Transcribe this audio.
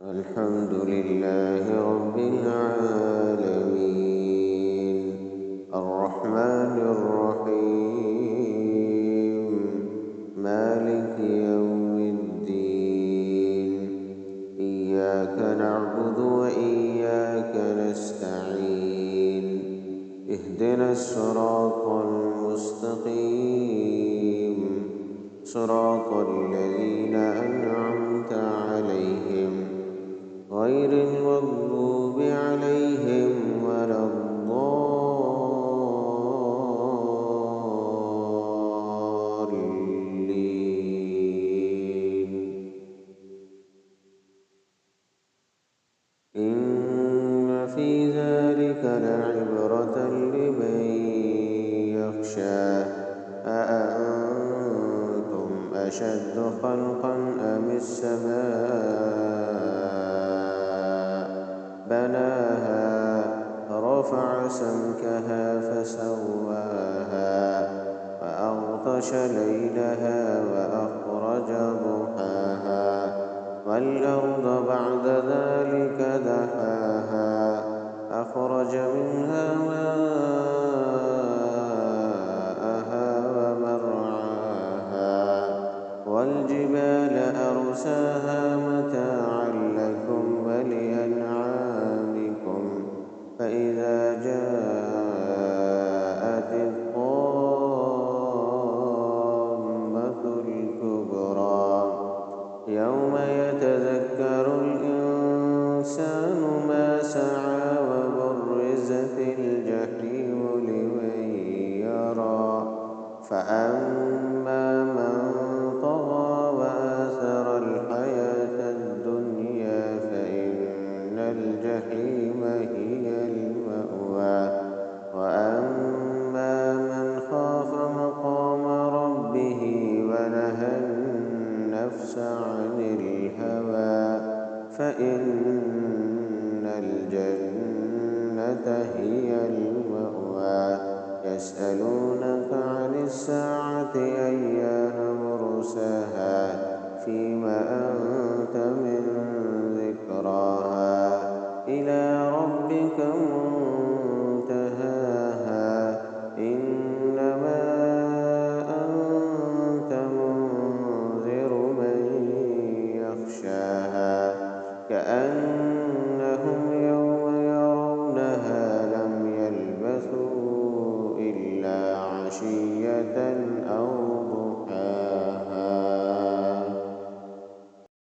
الحمد لله رب العالمين الرحمن الرحيم مالك يوم الدين إياك نعبد وإياك نستعين اهدنا الصراط المستقيم صراط الذين أنعمت عليهم غير المغضوب عليهم ولا الضالين. إن في ذلك لعبرة لمن يخشى أأنتم أشد خلقا أم السماء بناها رفع سمكها فسواها وأغطش ليلها وأخرج ضحاها والأرض بعد ذلك دحاها أخرج منها ماءها ومرعاها والجبال أرساها متاعا لكم ولأنعامكم فإذا جاءت الطامة الكبرى يوم يتذكر الإنسان ما سعى وبرزت الجحيم لمن يرى فأما من طغى وآثر الحياة الدنيا فإن الجحيم هي المأوى وأما من خاف مقام ربه ونهى النفس عن الهوى فإن الجنة هي المأوى يسألونك عن الساعة أيان مرساها فيما أنت من ذكراها إلى ربك منتهاها إنما أنت منذر من يخشاها كأن